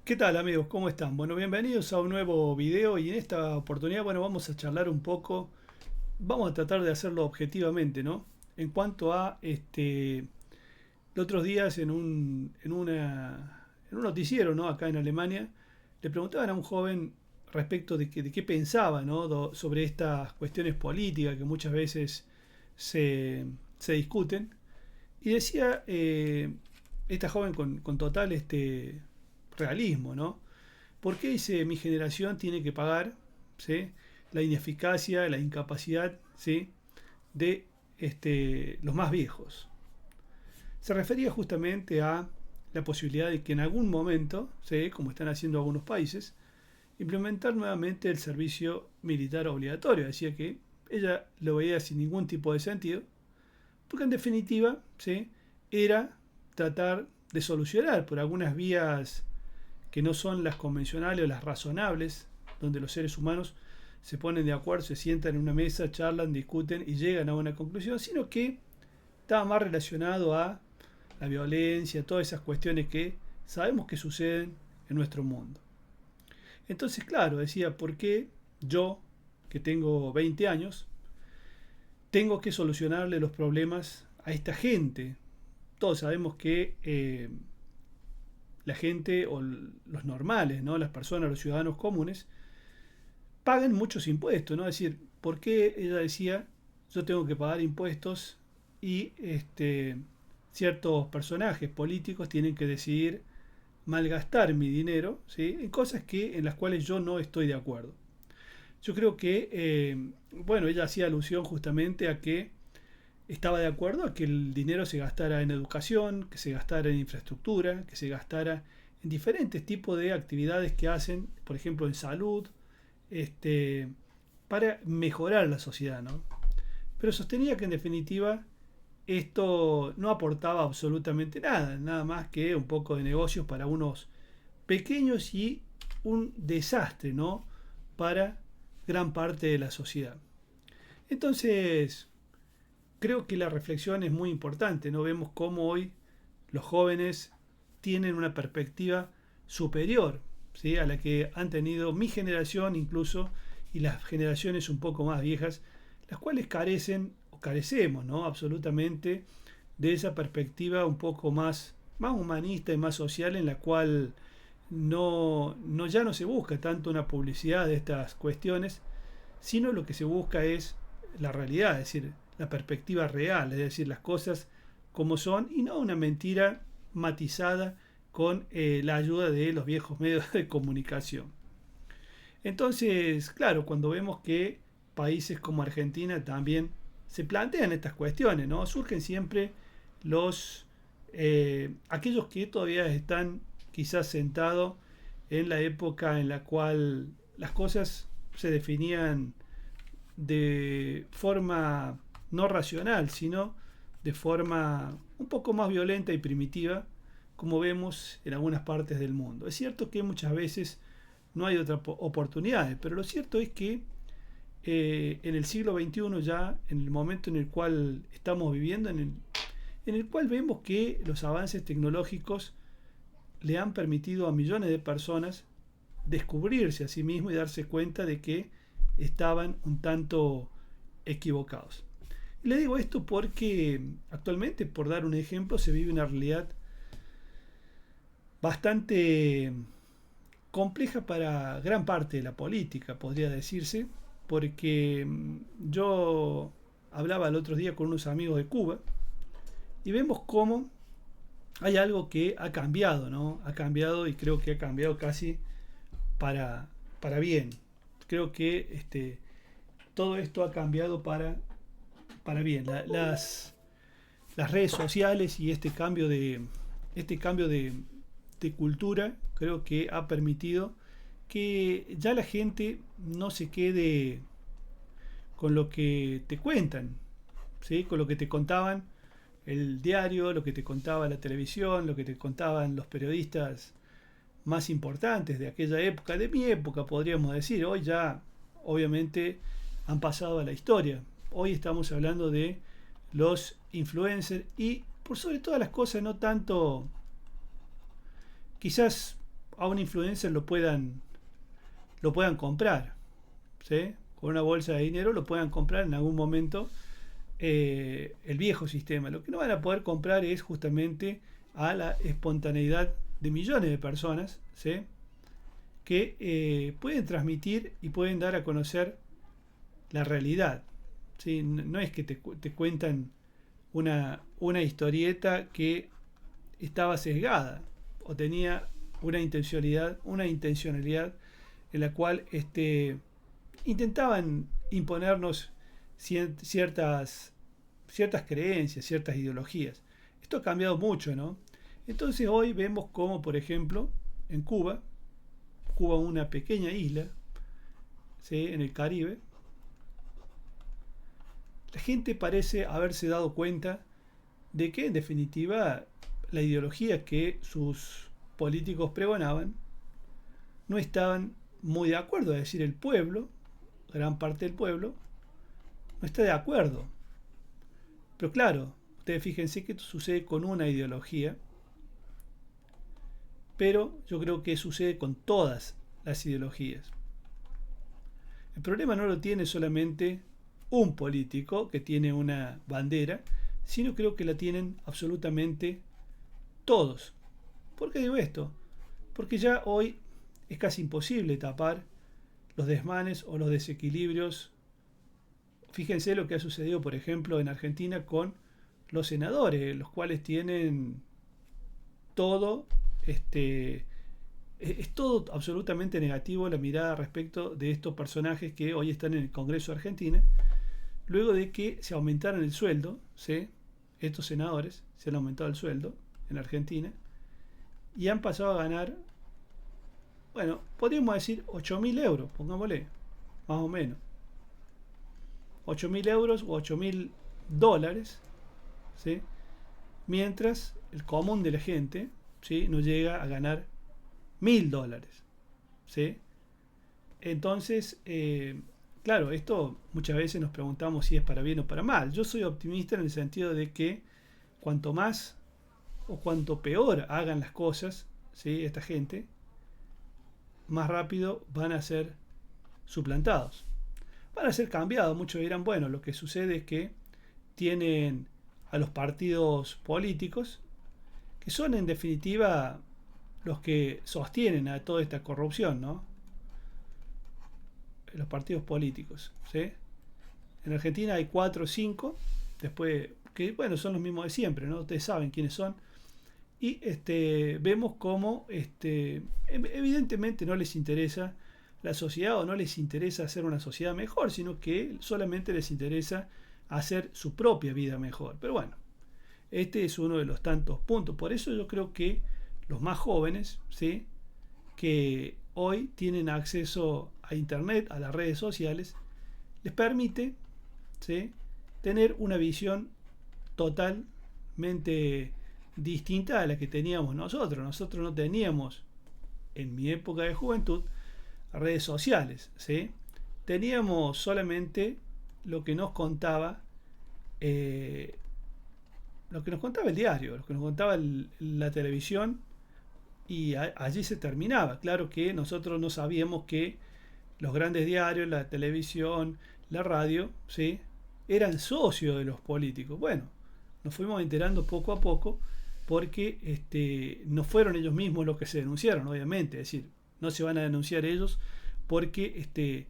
¿Qué tal amigos? ¿Cómo están? Bueno, bienvenidos a un nuevo video y en esta oportunidad, bueno, vamos a charlar un poco, vamos a tratar de hacerlo objetivamente, ¿no? En cuanto a, los otros días en un noticiero, ¿no? Acá en Alemania, le preguntaban a un joven respecto de qué pensaba, ¿no? Sobre estas cuestiones políticas que muchas veces se, se discuten. Y decía esta joven con total realismo, ¿no? ¿Por qué dice mi generación tiene que pagar, ¿sí? La ineficacia, la incapacidad, ¿sí? de los más viejos? Se refería justamente a la posibilidad de que en algún momento, ¿sí? Como están haciendo algunos países, implementar nuevamente el servicio militar obligatorio. Decía que ella lo veía sin ningún tipo de sentido, porque en definitiva, ¿sí? Era tratar de solucionar por algunas vías que no son las convencionales o las razonables, donde los seres humanos se ponen de acuerdo, se sientan en una mesa, charlan, discuten y llegan a una conclusión, sino que estaba más relacionado a la violencia, todas esas cuestiones que sabemos que suceden en nuestro mundo. Entonces, claro, decía, ¿por qué yo, que tengo 20 años, tengo que solucionarle los problemas a esta gente? Todos sabemos que la gente o los normales, ¿no? Las personas, los ciudadanos comunes, pagan muchos impuestos, ¿no? Es decir, ¿por qué ella decía yo tengo que pagar impuestos y ciertos personajes políticos tienen que decidir malgastar mi dinero, ¿sí? En cosas en las cuales yo no estoy de acuerdo? Yo creo que, bueno, ella hacía alusión justamente a que estaba de acuerdo a que el dinero se gastara en educación, que se gastara en infraestructura, que se gastara en diferentes tipos de actividades que hacen, por ejemplo, en salud, este, para mejorar la sociedad, ¿no? Pero sostenía que en definitiva esto no aportaba absolutamente nada, nada más que un poco de negocios para unos pequeños y un desastre, ¿no? Para gran parte de la sociedad. Entonces, creo que la reflexión es muy importante, ¿no? Vemos cómo hoy los jóvenes tienen una perspectiva superior, ¿sí? A la que han tenido mi generación incluso y las generaciones un poco más viejas, las cuales carecen o carecemos, ¿no? Absolutamente de esa perspectiva un poco más humanista y más social en la cual ya no se busca tanto una publicidad de estas cuestiones, sino lo que se busca es la realidad, es decir, la perspectiva real, es decir, las cosas como son y no una mentira matizada con la ayuda de los viejos medios de comunicación. Entonces, claro, cuando vemos que países como Argentina también se plantean estas cuestiones, ¿no? Surgen siempre aquellos que todavía están quizás sentados en la época en la cual las cosas se definían de forma no racional, sino de forma un poco más violenta y primitiva, como vemos en algunas partes del mundo. Es cierto que muchas veces no hay otras oportunidades, pero lo cierto es que en el siglo XXI ya, en el momento en el cual estamos viviendo, en el cual vemos que los avances tecnológicos le han permitido a millones de personas descubrirse a sí mismos y darse cuenta de que estaban un tanto equivocados. Y le digo esto porque actualmente, por dar un ejemplo, se vive una realidad bastante compleja para gran parte de la política, podría decirse, porque yo hablaba el otro día con unos amigos de Cuba y vemos cómo hay algo que ha cambiado, ¿no? Ha cambiado y creo que ha cambiado casi para, para bien. Creo que todo esto ha cambiado para bien. Las redes sociales y este cambio de cultura creo que ha permitido que ya la gente no se quede con lo que te cuentan, ¿sí? Con lo que te contaban el diario, lo que te contaba la televisión, lo que te contaban los periodistas más importantes de aquella época, de mi época podríamos decir. Hoy ya obviamente han pasado a la historia. Hoy estamos hablando de los influencers y por sobre todas las cosas no tanto quizás a un influencer lo puedan comprar, ¿sí? Con una bolsa de dinero lo puedan comprar en algún momento, el viejo sistema. Lo que no van a poder comprar es justamente a la espontaneidad de millones de personas, ¿sí? Que pueden transmitir y pueden dar a conocer la realidad, ¿sí? No es que te cuentan una historieta que estaba sesgada o tenía una intencionalidad en la cual intentaban imponernos ciertas, ciertas creencias, ciertas ideologías. Esto ha cambiado mucho, ¿no? Entonces hoy vemos como, por ejemplo, en Cuba, Cuba una pequeña isla, ¿sí? En el Caribe, la gente parece haberse dado cuenta de que en definitiva la ideología que sus políticos pregonaban no estaban muy de acuerdo, es decir, el pueblo, gran parte del pueblo, no está de acuerdo. Pero claro, ustedes fíjense que esto sucede con una ideología, pero yo creo que sucede con todas las ideologías. El problema no lo tiene solamente un político que tiene una bandera, sino creo que la tienen absolutamente todos. ¿Por qué digo esto? Porque ya hoy es casi imposible tapar los desmanes o los desequilibrios. Fíjense lo que ha sucedido, por ejemplo, en Argentina con los senadores, los cuales tienen todo, es todo absolutamente negativo la mirada respecto de estos personajes que hoy están en el Congreso de Argentina, luego de que se aumentaron el sueldo, ¿sí? Estos senadores se han aumentado el sueldo en Argentina y han pasado a ganar, bueno, podríamos decir 8.000 euros, pongámosle, más o menos. 8.000 euros o 8.000 dólares, ¿sí? Mientras el común de la gente, ¿sí? No llega a ganar 1.000 dólares, ¿sí? Entonces, claro, esto muchas veces nos preguntamos si es para bien o para mal. Yo soy optimista en el sentido de que cuanto más o cuanto peor hagan las cosas, ¿sí? Esta gente, más rápido van a ser suplantados. Van a ser cambiados. Muchos dirán, bueno, lo que sucede es que tienen a los partidos políticos, que son en definitiva los que sostienen a toda esta corrupción, ¿no? Los partidos políticos, ¿sí? En Argentina hay 4 o 5, después, que bueno, son los mismos de siempre, ¿no? Ustedes saben quiénes son. Y vemos cómo evidentemente no les interesa la sociedad o no les interesa hacer una sociedad mejor, sino que solamente les interesa hacer su propia vida mejor. Pero bueno, este es uno de los tantos puntos. Por eso yo creo que los más jóvenes, ¿sí? Que hoy tienen acceso a internet, a las redes sociales, les permite, ¿sí? Tener una visión totalmente distinta a la que teníamos nosotros. Nosotros no teníamos, en mi época de juventud, redes sociales, ¿sí? Teníamos solamente lo que nos contaba el diario, lo que nos contaba la televisión, y allí se terminaba. Claro que nosotros no sabíamos que los grandes diarios, la televisión, la radio, ¿sí? Eran socios de los políticos. Bueno, nos fuimos enterando poco a poco porque no fueron ellos mismos los que se denunciaron, obviamente. Es decir, no se van a denunciar ellos porque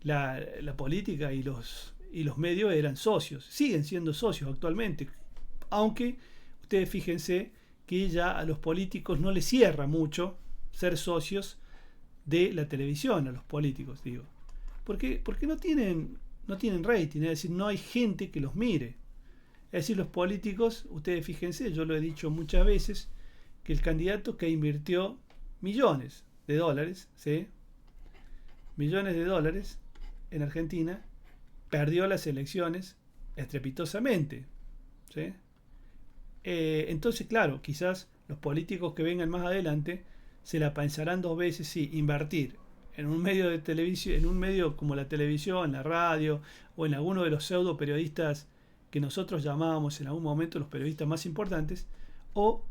la política y los medios eran socios, siguen siendo socios actualmente. Aunque ustedes fíjense que ya a los políticos no les cierra mucho ser socios de la televisión, a los políticos, digo. Porque no tienen rating, es decir, no hay gente que los mire. Es decir, los políticos, ustedes fíjense, yo lo he dicho muchas veces, que el candidato que invirtió millones de dólares, ¿sí? Millones de dólares en Argentina, perdió las elecciones estrepitosamente, ¿sí? Entonces, claro, quizás los políticos que vengan más adelante se la pensarán 2 veces si invertir en un medio de televisión, en un medio como la televisión, la radio, o en alguno de los pseudo periodistas que nosotros llamábamos en algún momento los periodistas más importantes, o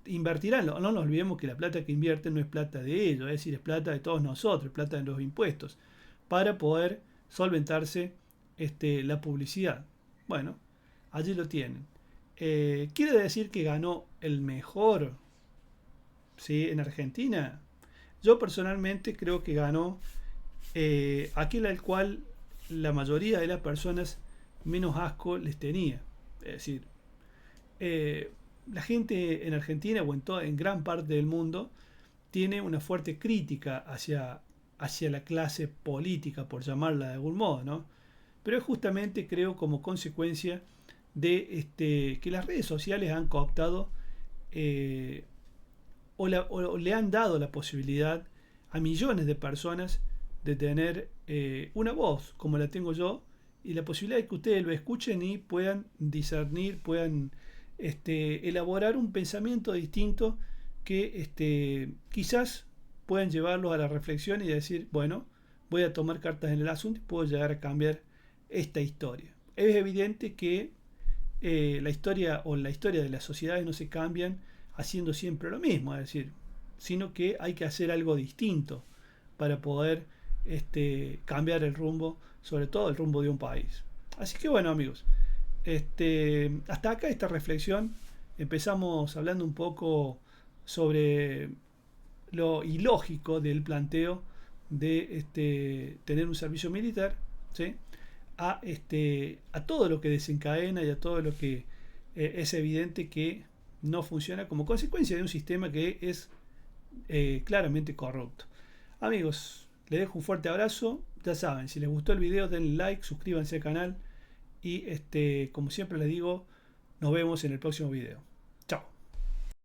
invertirán, no nos olvidemos que la plata que invierten no es plata de ellos, es decir, es plata de todos nosotros, es plata de los impuestos, para poder solventarse la publicidad. Bueno, allí lo tienen. ¿Quiere decir que ganó el mejor, ¿sí?, en Argentina? Yo personalmente creo que ganó aquel al cual la mayoría de las personas menos asco les tenía. Es decir, eh, la gente en Argentina o en gran parte del mundo tiene una fuerte crítica hacia la clase política, por llamarla de algún modo, ¿no? Pero es justamente, creo, como consecuencia de que las redes sociales han cooptado eh, o le han dado la posibilidad a millones de personas de tener una voz como la tengo yo y la posibilidad de que ustedes lo escuchen y puedan discernir, puedan elaborar un pensamiento distinto que quizás puedan llevarlos a la reflexión y decir, bueno, voy a tomar cartas en el asunto y puedo llegar a cambiar esta historia. Es evidente que la historia o la historia de las sociedades no se cambian haciendo siempre lo mismo, es decir, sino que hay que hacer algo distinto para poder cambiar el rumbo, sobre todo el rumbo de un país. Así que bueno, amigos, hasta acá esta reflexión. Empezamos hablando un poco sobre lo ilógico del planteo de tener un servicio militar, ¿sí?, a todo lo que desencadena y a todo lo que es evidente que no funciona como consecuencia de un sistema que es claramente corrupto. Amigos, les dejo un fuerte abrazo. Ya saben, si les gustó el video denle like, suscríbanse al canal y como siempre les digo, nos vemos en el próximo video.